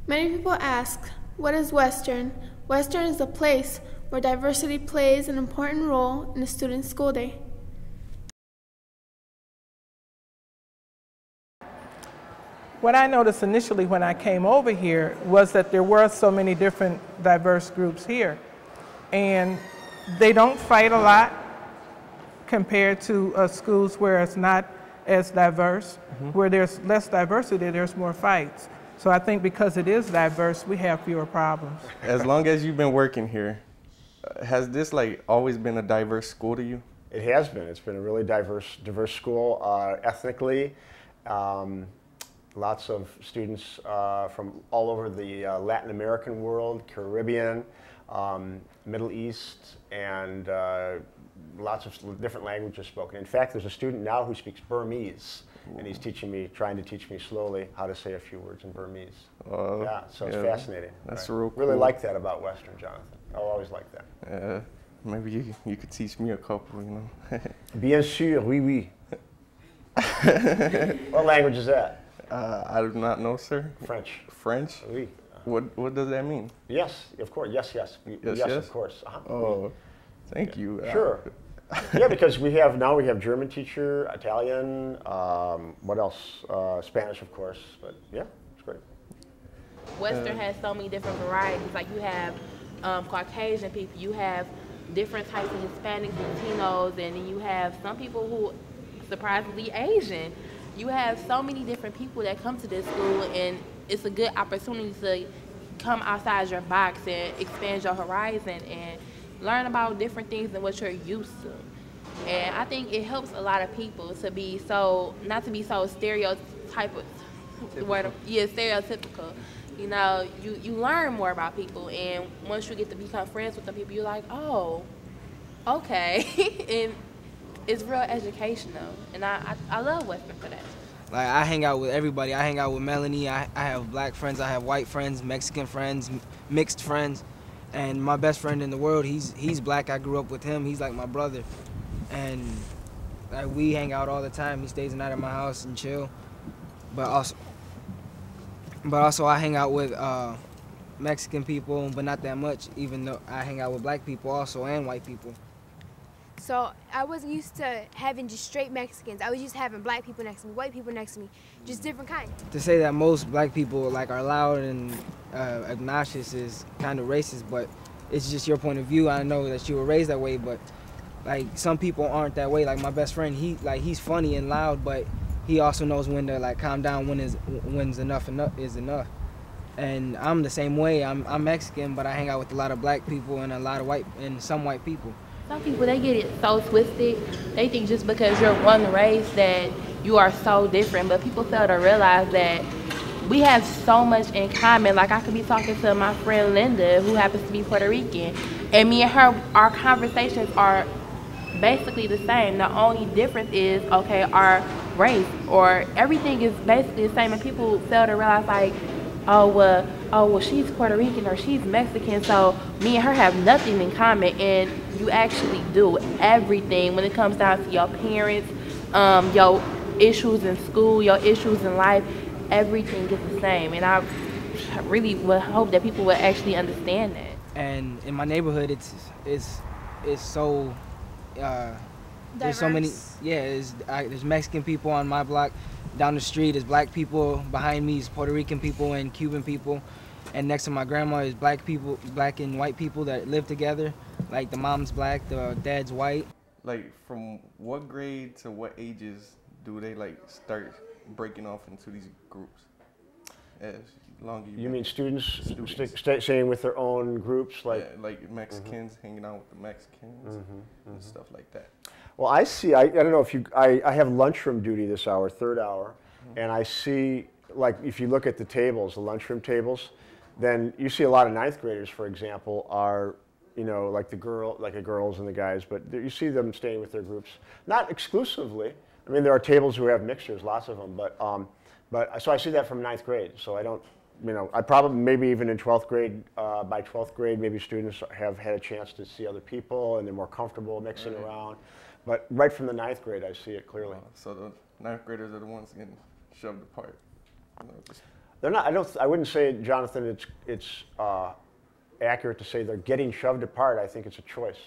Many people ask, what is Western? Western is a place where diversity plays an important role in a student's school day. What I noticed initially when I came over here was that there were so many different diverse groups here. And they don't fight a lot compared to schools where it's not as diverse. Where there's less diversity, there's more fights. So I think because it is diverse, we have fewer problems. As long as you've been working here, has this always been a diverse school to you? It has been. It's been a really diverse school ethnically. Lots of students from all over the Latin American world, Caribbean, Middle East, and lots of different languages spoken. In fact, there's a student now who speaks Burmese, and he's trying to teach me slowly how to say a few words in Burmese. Yeah, so it's fascinating. That's real cool. Really like that about Western, Jonathan. I'll always like that. Maybe you could teach me a couple, you know. Bien sûr, oui, oui. What language is that? I do not know, sir. French. French? Oui. What does that mean? Yes, of course. Yes, yes. Yes, of course. Oh, thank you. Sure. Yeah, because we have German teacher, Italian, what else? Spanish, of course. But yeah, it's great. Western has so many different varieties. Like you have Caucasian people, you have different types of Hispanics, Latinos, and then you have some people who surprisingly Asian. You have so many different people that come to this school, and it's a good opportunity to come outside your box and expand your horizon and learn about different things than what you're used to. And I think it helps a lot of people to be so, not to be so stereotypical. You know, you learn more about people, and once you get to become friends with the people, you're like, oh, okay. And it's real educational, and I love Western for that. Like, I hang out with everybody. I hang out with Melanie. I have black friends. I have white friends, Mexican friends, mixed friends. And my best friend in the world, he's black. I grew up with him. He's like my brother. And we hang out all the time. He stays the night at my house and chill. But also I hang out with Mexican people, but not that much, even though I hang out with black people also and white people. So I wasn't used to having just straight Mexicans. I was used to having black people next to me, white people next to me, just different kinds. To say that most black people are loud and obnoxious is kind of racist, but it's just your point of view. I know that you were raised that way, but some people aren't that way. Like my best friend, he's funny and loud, but he also knows when to calm down when's enough is enough. And I'm the same way. I'm Mexican, but I hang out with a lot of black people and a lot of some white people. Some people, they get it so twisted. They think just because you're one race that you are so different, but people fail to realize that we have so much in common. Like I could be talking to my friend Linda, who happens to be Puerto Rican, and me and her, our conversations are basically the same. The only difference is, okay, our race, or everything is basically the same, and people fail to realize oh well, she's Puerto Rican or she's Mexican, so me and her have nothing in common. And you actually do everything when it comes down to your parents, your issues in school, your issues in life. Everything is the same, and I really would hope that people would actually understand that. And in my neighborhood, it's so there's so many. Yeah, there's Mexican people on my block. Down the street is black people. Behind me is Puerto Rican people and Cuban people. And next to my grandma is black and white people that live together. Like the mom's black, the dad's white. From what grade to what ages do they start breaking off into these groups? As long as you mean students staying with their own groups, like Mexicans hanging out with the Mexicans and stuff like that. Well, I see. I don't know if I have lunchroom duty this hour, third hour, and I see if you look at the tables, the lunchroom tables, then you see a lot of ninth graders, for example, are the girls and the guys, but you see them staying with their groups, not exclusively. I mean, there are tables who have mixtures, lots of them, but so I see that from ninth grade. So I don't, I probably maybe even in 12th grade, by 12th grade, maybe students have had a chance to see other people and they're more comfortable mixing around. But right from the ninth grade, I see it clearly. So the ninth graders are the ones getting shoved apart. They're not. I wouldn't say, Jonathan, it's accurate to say they're getting shoved apart. I think it's a choice.